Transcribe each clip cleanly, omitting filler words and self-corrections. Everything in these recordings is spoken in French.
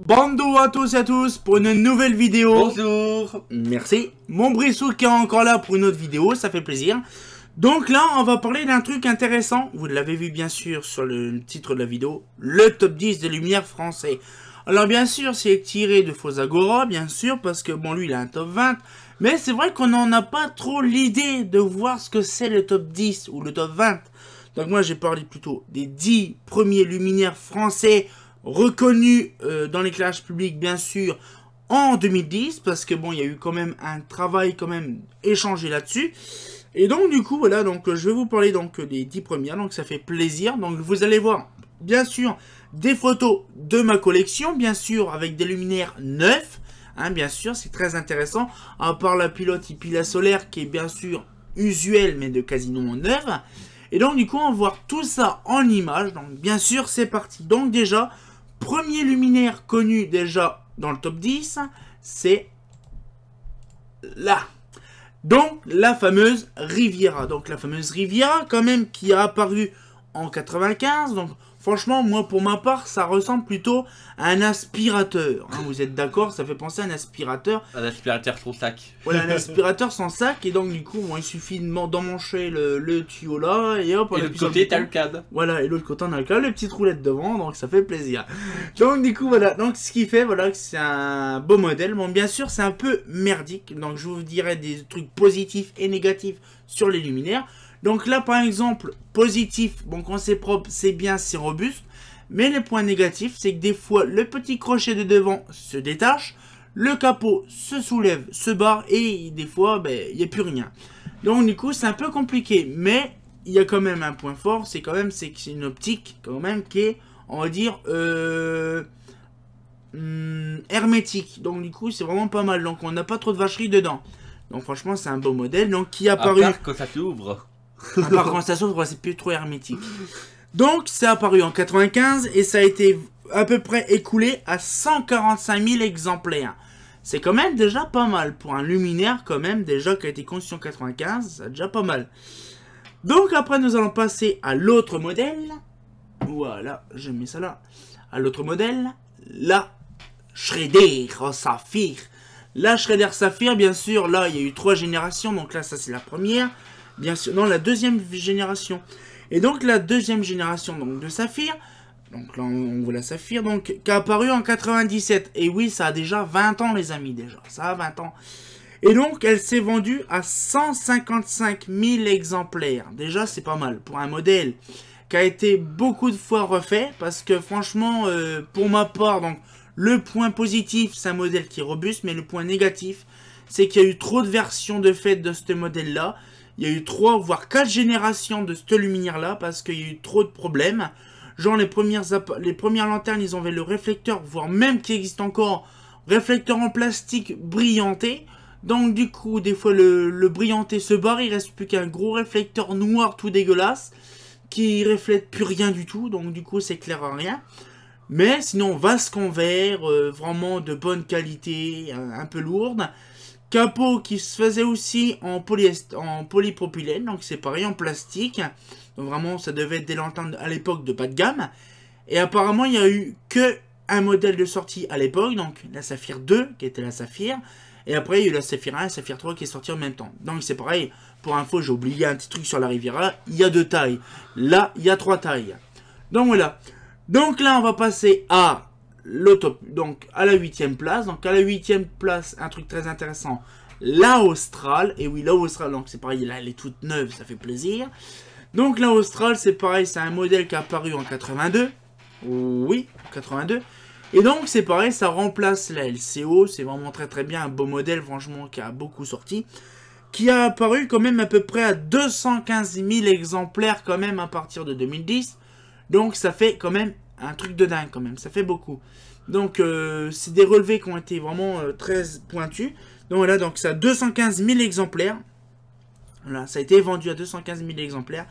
Bonjour à tous et à tous pour une nouvelle vidéo. Bonjour. Merci. Mon Brissou qui est encore là pour une autre vidéo, ça fait plaisir. Donc là, on va parler d'un truc intéressant. Vous l'avez vu bien sûr sur le titre de la vidéo. Le top 10 des lumières français. Alors bien sûr, c'est tiré de Fosagora, bien sûr, parce que bon, lui, il a un top 20. Mais c'est vrai qu'on n'en a pas trop l'idée de voir ce que c'est le top 10 ou le top 20. Donc moi, j'ai parlé plutôt des 10 premiers luminaires français reconnus dans l'éclairage public, bien sûr, en 2010. Parce que bon, il y a eu quand même un travail quand même échangé là-dessus. Et donc du coup, voilà, donc je vais vous parler donc des 10 premières. Donc ça fait plaisir. Donc vous allez voir, bien sûr, des photos de ma collection, bien sûr, avec des luminaires neufs. Hein, bien sûr, c'est très intéressant. À part la pilote Ipila solaire qui est bien sûr usuelle, mais de quasiment neuve. Et donc, du coup, on va voir tout ça en images. Donc, bien sûr, c'est parti. Donc, déjà, premier luminaire connu déjà dans le top 10, c'est là. Donc, la fameuse Riviera. Donc, la fameuse Riviera, quand même, qui a apparu en 95. Donc, franchement, moi, pour ma part, ça ressemble plutôt à un aspirateur. Hein, vous êtes d'accord? Ça fait penser à un aspirateur. Un aspirateur sans sac. Voilà, un aspirateur sans sac. Et donc, du coup, bon, il suffit d'emmancher le tuyau là. Et hop, Et de l'autre côté, t'as le cadre. Voilà, et l'autre côté, on a le cadre, les petites roulettes devant. Donc, ça fait plaisir. Donc, du coup, voilà. Donc, ce qui fait, voilà, que c'est un beau modèle. Bon, bien sûr, c'est un peu merdique. Donc, je vous dirai des trucs positifs et négatifs sur les luminaires. Donc là, par exemple, positif, bon, quand c'est propre, c'est bien, c'est robuste. Mais les points négatifs, c'est que des fois, le petit crochet de devant se détache, le capot se soulève, se barre, et des fois, ben, il n'y a plus rien. Donc du coup, c'est un peu compliqué. Mais il y a quand même un point fort, c'est que c'est une optique, quand même, qui est, on va dire, hermétique. Donc du coup, c'est vraiment pas mal. Donc on n'a pas trop de vacherie dedans. Donc franchement, c'est un beau modèle. Donc qui est apparu... À part quand ça s'ouvre. À part quand ça s'ouvre, c'est plus trop hermétique. Donc, c'est apparu en 95 et ça a été à peu près écoulé à 145 000 exemplaires. C'est quand même déjà pas mal pour un luminaire quand même déjà qui a été conçu en 95, c'est déjà pas mal. Donc après, nous allons passer à l'autre modèle. Voilà, je mets ça là. À l'autre modèle, la Schrader Saphir. La Schrader Saphir, bien sûr, là, il y a eu 3 générations. Donc là, ça, c'est la première. Bien sûr, non, la deuxième génération. Et donc, la deuxième génération donc, de Saphir. Donc là, on voit la Saphir, donc, qui a apparu en 97. Et oui, ça a déjà 20 ans, les amis, déjà. Ça a 20 ans. Et donc, elle s'est vendue à 155 000 exemplaires. Déjà, c'est pas mal. Pour un modèle qui a été beaucoup de fois refait. Parce que, franchement, pour ma part, donc, le point positif, c'est un modèle qui est robuste. Mais le point négatif, c'est qu'il y a eu trop de versions de fait de ce modèle-là. Il y a eu 3 voire 4 générations de cette luminaire-là parce qu'il y a eu trop de problèmes. Genre les premières lanternes, ils avaient le réflecteur, voire même qui existe encore, réflecteur en plastique brillanté. Donc du coup, des fois le brillanté se barre, il reste plus qu'un gros réflecteur noir tout dégueulasse qui reflète plus rien du tout. Donc du coup, c'est clair à rien. Mais sinon, vasque en verre, vraiment de bonne qualité, un peu lourde. Capot qui se faisait aussi en polypropylène, donc c'est pareil en plastique. Donc vraiment, ça devait être des lanternes à l'époque de bas de gamme. Et apparemment, il n'y a eu que un modèle de sortie à l'époque, donc la Saphir 2, qui était la Saphir. Et après, il y a eu la Saphir 1 et la Saphir 3 qui est sortie en même temps. Donc c'est pareil, pour info, j'ai oublié un petit truc sur la Riviera, il y a 2 tailles. Là, il y a 3 tailles. Donc voilà. Donc là, on va passer à... donc à la 8e place. Donc à la 8e place, un truc très intéressant, la Austral. Et oui, la Austral, donc c'est pareil, là elle est toute neuve, ça fait plaisir. Donc la Austral, c'est pareil, c'est un modèle qui a apparu en 82. Oui, 82. Et donc c'est pareil, ça remplace la LCO. C'est vraiment très très bien, un beau modèle franchement qui a beaucoup sorti, qui a apparu quand même à peu près à 215 000 exemplaires quand même à partir de 2010. Donc ça fait quand même un truc de dingue quand même, ça fait beaucoup. Donc c'est des relevés qui ont été vraiment très pointus. Donc voilà, donc ça a 215 000 exemplaires. Voilà, ça a été vendu à 215 000 exemplaires.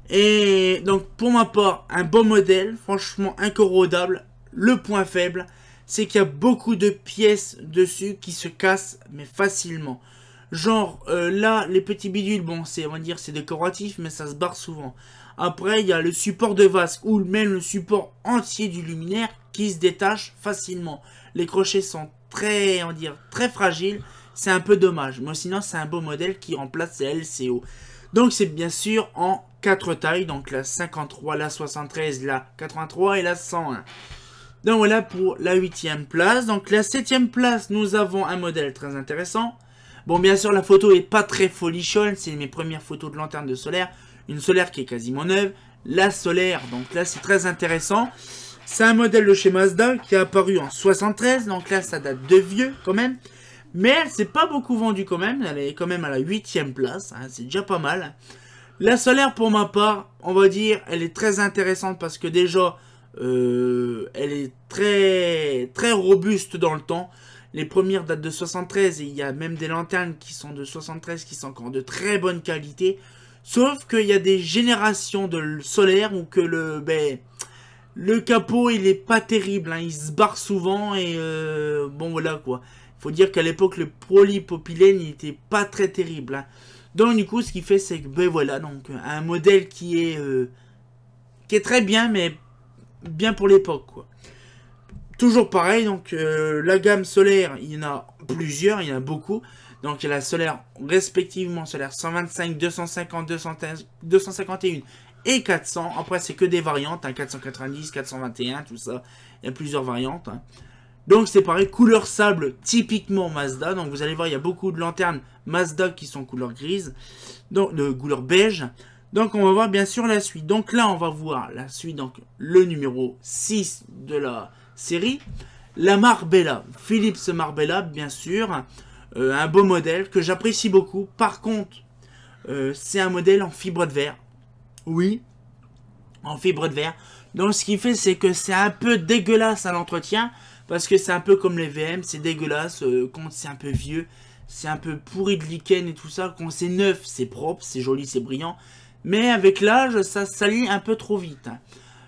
Et donc pour ma part, un bon modèle, franchement incorrodable. Le point faible, c'est qu'il y a beaucoup de pièces dessus qui se cassent, mais facilement. Genre là, les petits bidules, bon, on va dire c'est décoratif, mais ça se barre souvent. Après, il y a le support de vasque ou même le support entier du luminaire qui se détache facilement. Les crochets sont très, on va dire, très fragiles. C'est un peu dommage. Mais sinon, c'est un beau modèle qui remplace les LCO. Donc, c'est bien sûr en 4 tailles. Donc, la 53, la 73, la 83 et la 101. Donc, voilà pour la 8e place. Donc, la 7e place, nous avons un modèle très intéressant. Bon, bien sûr, la photo est pas très folichonne. C'est mes premières photos de lanterne de solaire. Une solaire qui est quasiment neuve. La solaire, donc là, c'est très intéressant. C'est un modèle de chez Mazda qui est apparu en 73. Donc là, ça date de vieux quand même. Mais elle s'est pas beaucoup vendue quand même. Elle est quand même à la 8e place. Hein, c'est déjà pas mal. La solaire, pour ma part, on va dire, elle est très intéressante parce que déjà, elle est très robuste dans le temps. Les premières datent de 73 et il y a même des lanternes qui sont de 73 qui sont encore de très bonne qualité. Sauf qu'il y a des générations de solaire où que le capot il est pas terrible. Hein, il se barre souvent et bon voilà quoi. Faut dire qu'à l'époque, le polypropylène, il était pas très terrible. Hein. Donc, du coup, ce qu'il fait, c'est que, ben voilà, donc, un modèle qui est très bien, mais bien pour l'époque, quoi. Toujours pareil, donc, la gamme solaire, il y en a plusieurs, il y en a beaucoup. Donc, il y a la solaire, respectivement, solaire 125, 250, 251 et 400. Après, c'est que des variantes, hein, 490, 421, tout ça. Il y a plusieurs variantes, hein. Donc c'est pareil, couleur sable, typiquement Mazda. Donc vous allez voir, il y a beaucoup de lanternes Mazda qui sont couleur grise, donc de couleur beige. Donc on va voir bien sûr la suite. Donc là on va voir la suite, donc le numéro 6 de la série. La Marbella, Philips Marbella bien sûr. Un beau modèle que j'apprécie beaucoup. Par contre, c'est un modèle en fibre de verre. Oui, en fibre de verre. Donc ce qui fait c'est que c'est un peu dégueulasse à l'entretien. Parce que c'est un peu comme les VM, c'est dégueulasse, quand c'est un peu vieux, c'est un peu pourri de lichen et tout ça. Quand c'est neuf, c'est propre, c'est joli, c'est brillant. Mais avec l'âge, ça salit un peu trop vite. Hein.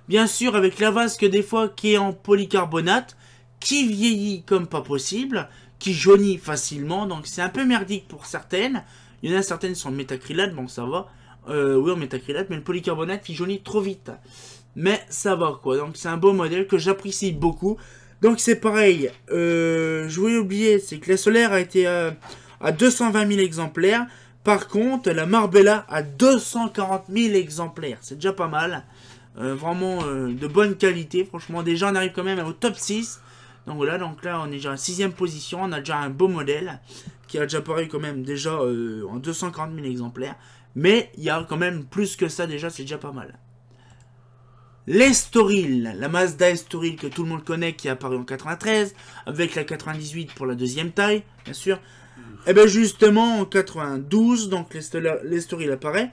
Bien sûr, avec la vasque des fois qui est en polycarbonate, qui vieillit comme pas possible, qui jaunit facilement, donc c'est un peu merdique pour certaines. Il y en a certaines qui sont en métacrylate, bon ça va. Oui, en métacrylate, mais le polycarbonate, il jaunit trop vite. Mais ça va quoi, donc c'est un beau modèle que j'apprécie beaucoup. Donc c'est pareil, je voulais oublier, c'est que la solaire a été à 220 000 exemplaires. Par contre, la Marbella a 240 000 exemplaires. C'est déjà pas mal. Vraiment de bonne qualité. Franchement, déjà on arrive quand même au top 6. Donc voilà, donc là on est déjà à la 6e position. On a déjà un beau modèle qui a déjà paru quand même déjà en 240 000 exemplaires. Mais il y a quand même plus que ça déjà, c'est déjà pas mal. L'Estoril, la Mazda Estoril que tout le monde connaît qui est apparue en 93, avec la 98 pour la 2e taille, bien sûr. Et bien justement en 92, donc l'Estoril apparaît.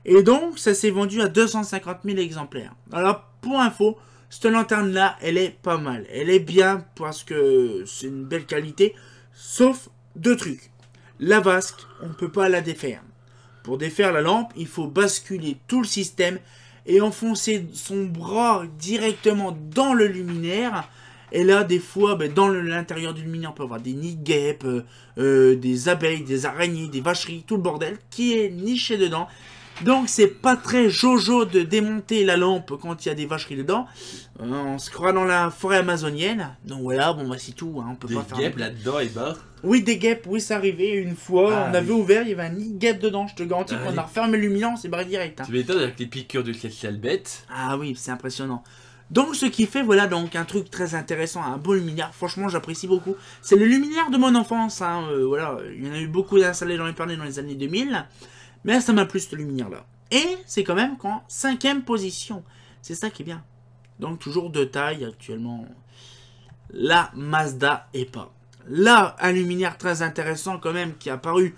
Et donc ça s'est vendu à 250 000 exemplaires. Alors pour info, cette lanterne là, elle est pas mal. Elle est bien parce que c'est une belle qualité. Sauf deux trucs. La vasque, on ne peut pas la défaire. Pour défaire la lampe, il faut basculer tout le système et enfoncer son bras directement dans le luminaire. Et là, des fois, dans l'intérieur du luminaire, on peut avoir des nids de guêpes, des abeilles, des araignées, des vacheries, tout le bordel qui est niché dedans. Donc, c'est pas très jojo de démonter la lampe quand il y a des vacheries dedans. On se croit dans la forêt amazonienne. Donc voilà, bon, c'est tout. Hein, on peut des pas faire guêpes là-dedans et bah. Oui, des guêpes, oui, c'est arrivé. Une fois, on avait ouvert, il y avait un nid de guêpes dedans. Je te garantis qu'on a refermé le luminaire, on s'est barré direct. Hein. Tu m'étonnes avec les piqûres de cette sale bête. Ah oui, c'est impressionnant. Donc, ce qui fait, voilà, donc un truc très intéressant, un beau luminaire. Franchement, j'apprécie beaucoup. C'est le luminaire de mon enfance. Hein, voilà, il y en a eu beaucoup installés dans les parlers dans les années 2000. Mais ça m'a plu, ce luminaire-là. Et c'est quand même qu'en 5e position. C'est ça qui est bien. Donc, toujours de taille actuellement. La Mazda EPA. Là, un luminaire très intéressant quand même qui est apparu,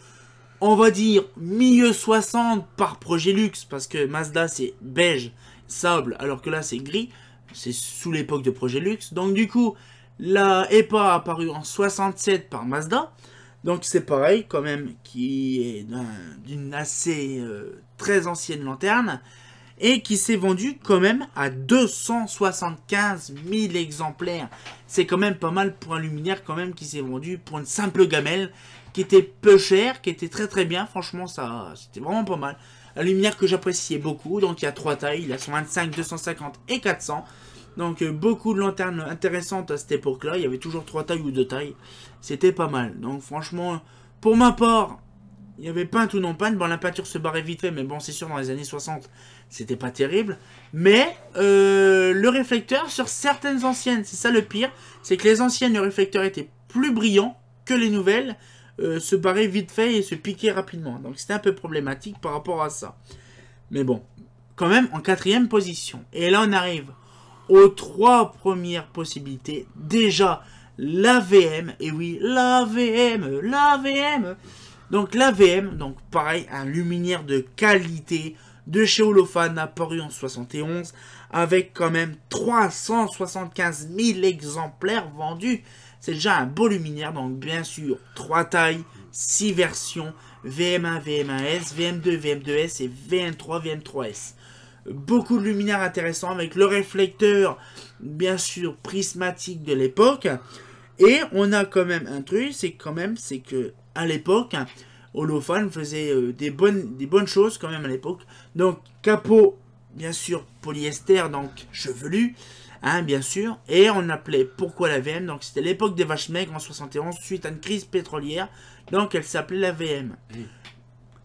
on va dire, milieu 60 par Progélux. Parce que Mazda, c'est beige, sable, alors que là, c'est gris. C'est sous l'époque de Progélux. Donc, du coup, la EPA a apparu en 67 par Mazda. Donc, c'est pareil, quand même, qui est d'une assez très ancienne lanterne. Et qui s'est vendu quand même à 275 000 exemplaires. C'est quand même pas mal pour un luminaire quand même qui s'est vendu pour une simple gamelle. Qui était peu cher, qui était très très bien. Franchement, ça c'était vraiment pas mal. Un luminaire que j'appréciais beaucoup. Donc il y a 3 tailles, il y a 125, 250 et 400. Donc beaucoup de lanternes intéressantes à cette époque-là. Il y avait toujours 3 tailles ou 2 tailles. C'était pas mal. Donc franchement, pour ma part, il y avait peinte ou non peinte. Bon, la peinture se barrait vite fait, mais bon, c'est sûr, dans les années 60, c'était pas terrible. Mais le réflecteur sur certaines anciennes, c'est ça le pire, c'est que les anciennes, le réflecteur était plus brillant que les nouvelles, se barrait vite fait et se piquait rapidement. Donc c'était un peu problématique par rapport à ça. Mais bon, quand même en 4e position. Et là, on arrive aux 3 premières possibilités. Déjà, l'AVM. Et oui, l'AVM, l'AVM. Donc l'AVM, donc pareil, un luminaire de qualité de chez Holophane apparu en 71 avec quand même 375 000 exemplaires vendus. C'est déjà un beau luminaire, donc bien sûr 3 tailles, 6 versions, VM1, VM1S, VM2, VM2S et VM3, VM3S. Beaucoup de luminaires intéressants avec le réflecteur, bien sûr, prismatique de l'époque. Et on a quand même un truc, c'est que à l'époque, Holophane faisait des bonnes choses quand même à l'époque. Donc capot, bien sûr, polyester, donc chevelu, hein, bien sûr. Et on appelait pourquoi la VM, donc c'était l'époque des vaches maigres en 71 suite à une crise pétrolière. Donc elle s'appelait la VM.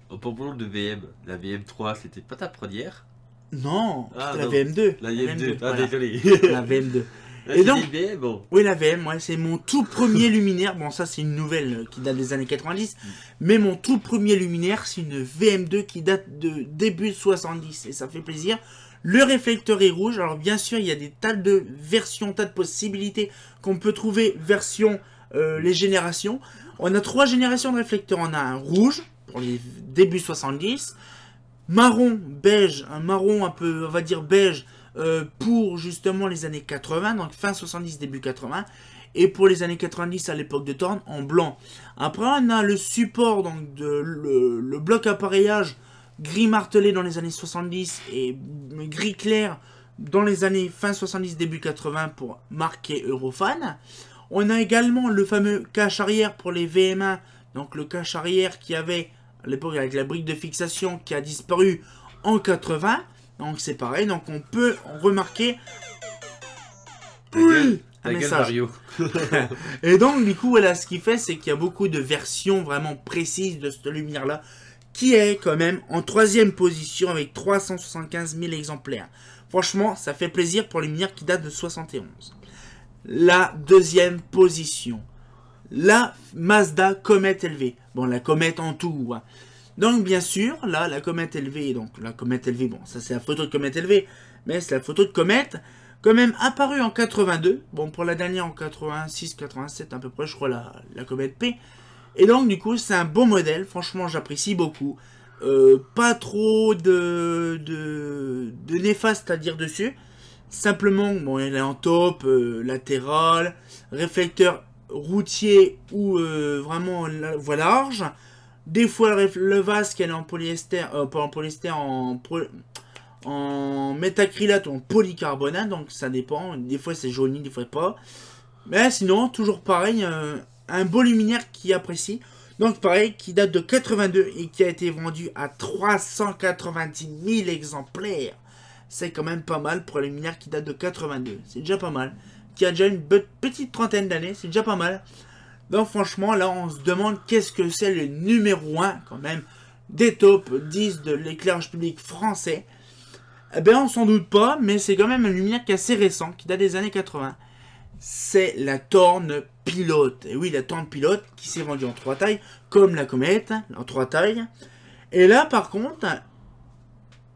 Au parlant de VM, la VM3, c'était pas ta première? Non, Ah, c'était la non. VM2. La VM2, ah voilà. désolé. La VM2. Là, Et donc, VM, bon. oui, la VM, ouais, c'est mon tout premier luminaire. Bon, ça, c'est une nouvelle qui date des années 90. Mais mon tout premier luminaire, c'est une VM2 qui date de début 70. Et ça fait plaisir. Le réflecteur est rouge. Alors, bien sûr, il y a des tas de versions, tas de possibilités qu'on peut trouver version les générations. On a 3 générations de réflecteurs. On a un rouge pour les débuts 70. Marron, beige, un marron un peu, on va dire beige, pour justement les années 80, donc fin 70, début 80, et pour les années 90 à l'époque de Thorn, en blanc. Après, on a le support, donc le bloc appareillage gris martelé dans les années 70 et gris clair dans les années fin 70, début 80 pour marquer Eurofan. On a également le fameux cache arrière pour les VM1, donc le cache arrière qui avait à l'époque avec la brique de fixation qui a disparu en 80. Donc c'est pareil, donc on peut remarquer un message. Et donc du coup voilà, ce qui fait c'est qu'il y a beaucoup de versions vraiment précises de cette lumière là qui est quand même en 3e position avec 375 000 exemplaires. Franchement ça fait plaisir pour les lumières qui datent de 71. La 2e position, la Mazda Comet LV. Bon, la Comet en tout, hein. Donc bien sûr, là, la comète LV, donc la comète LV, bon, ça c'est la photo de comète LV, mais c'est la photo de comète, quand même apparue en 82, bon, pour la dernière en 86, 87 à peu près, je crois, la comète P, et donc du coup, c'est un beau modèle, franchement, j'apprécie beaucoup, pas trop de néfaste à dire dessus, simplement, bon, elle est en taupe, latéral, réflecteur routier ou vraiment voie large. Des fois, le vasque, elle est en polyester, pas en polyester, en métacrylate ou en polycarbonate, donc ça dépend. Des fois, c'est jauni, des fois pas. Mais sinon, toujours pareil, un beau luminaire qui apprécie. Donc pareil, qui date de 82 et qui a été vendu à 390 000 exemplaires. C'est quand même pas mal pour un luminaire qui date de 82. C'est déjà pas mal. Qui a déjà une petite trentaine d'années, c'est déjà pas mal. Donc franchement, là, on se demande qu'est-ce que c'est le numéro 1, quand même, des top 10 de l'éclairage public français. Eh bien, on s'en doute pas, mais c'est quand même un luminaire qui est assez récent, qui date des années 80. C'est la Thorn Pilote. Et oui, la Thorn Pilote, qui s'est vendue en 3 tailles, comme la comète, en 3 tailles. Et là, par contre,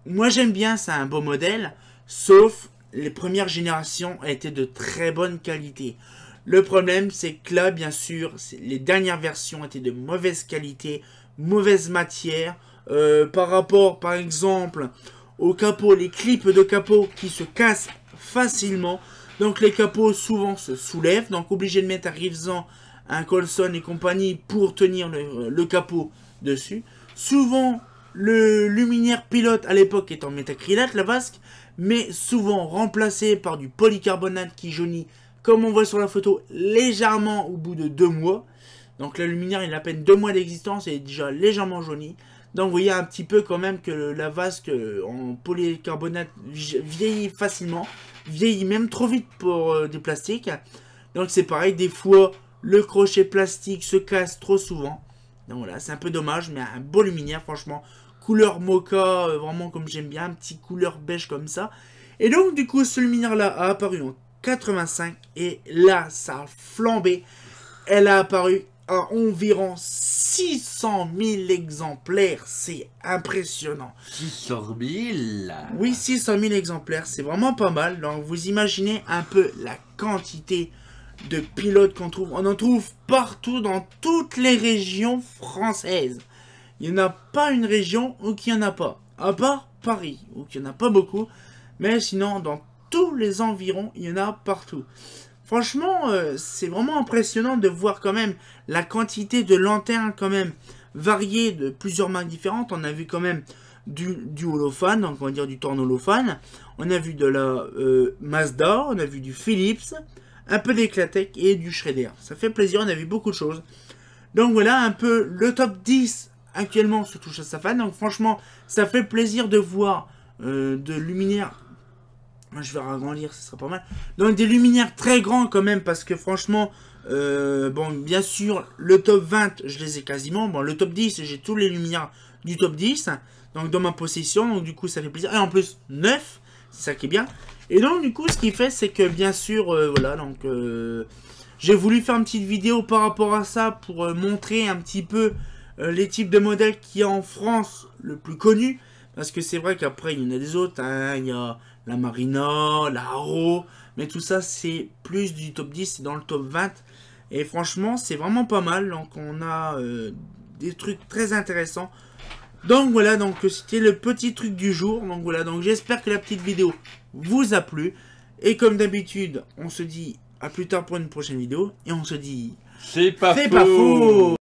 moi j'aime bien, c'est un beau modèle, sauf les premières générations étaient de très bonne qualité. Le problème, c'est que là, bien sûr, les dernières versions étaient de mauvaise qualité, mauvaise matière. Par rapport, par exemple, aux capots, les clips de capot qui se cassent facilement. Donc les capots, souvent, se soulèvent. Donc obligé de mettre un rivesan, un colson et compagnie pour tenir le capot dessus. Souvent, le luminaire pilote, à l'époque, est en métacrylate, la vasque. Mais souvent remplacé par du polycarbonate qui jaunit, comme on voit sur la photo, légèrement au bout de 2 mois. Donc le luminaire, il a à peine 2 mois d'existence et est déjà légèrement jauni. Donc vous voyez un petit peu quand même que la vasque en polycarbonate vieillit facilement. Vieillit même trop vite pour des plastiques. Donc c'est pareil, des fois le crochet plastique se casse trop souvent. Donc voilà, c'est un peu dommage, mais un beau luminaire franchement. Couleur mocha, vraiment comme j'aime bien, un petit couleur beige comme ça. Et donc du coup ce luminaire là a apparu en 85 et là ça a flambé. Elle a apparu à environ 600 000 exemplaires, c'est impressionnant. 600 000. Oui, 600 000 exemplaires, c'est vraiment pas mal. Donc vous imaginez un peu la quantité de pilotes qu'on trouve. On en trouve partout dans toutes les régions françaises. Il n'y en a pas une région où il n'y en a pas. À part Paris, où il n'y en a pas beaucoup. Mais sinon, dans tous les environs, il y en a partout. Franchement, c'est vraiment impressionnant de voir quand même la quantité de lanternes quand même variées de plusieurs marques différentes. On a vu quand même du holophane, donc on va dire du Tornolophane. On a vu de la Mazda, on a vu du Philips, un peu d'Eclatec et du Schrader. Ça fait plaisir, on a vu beaucoup de choses. Donc voilà un peu le top 10 actuellement sur Touche à sa fan. Donc franchement, ça fait plaisir de voir de luminaires. Moi, je vais agrandir, ce sera pas mal. Donc des luminaires très grands quand même, parce que franchement, bon, bien sûr, le top 20, je les ai quasiment. Bon, le top 10, j'ai tous les luminaires du top 10, donc dans ma possession, donc du coup, ça fait plaisir. Et en plus, 9, c'est ça qui est bien. Et donc, du coup, ce qui fait, c'est que bien sûr, voilà, donc j'ai voulu faire une petite vidéo par rapport à ça pour montrer un petit peu les types de modèles qu'il y a en France, le plus connu. Parce que c'est vrai qu'après, il y en a des autres, hein, il y a la Marina, la Haro, mais tout ça c'est plus du top 10, c'est dans le top 20. Et franchement c'est vraiment pas mal, donc on a des trucs très intéressants. Donc voilà, donc c'était le petit truc du jour. Donc voilà, donc j'espère que la petite vidéo vous a plu. Et comme d'habitude, on se dit à plus tard pour une prochaine vidéo. Et on se dit... C'est pas faux.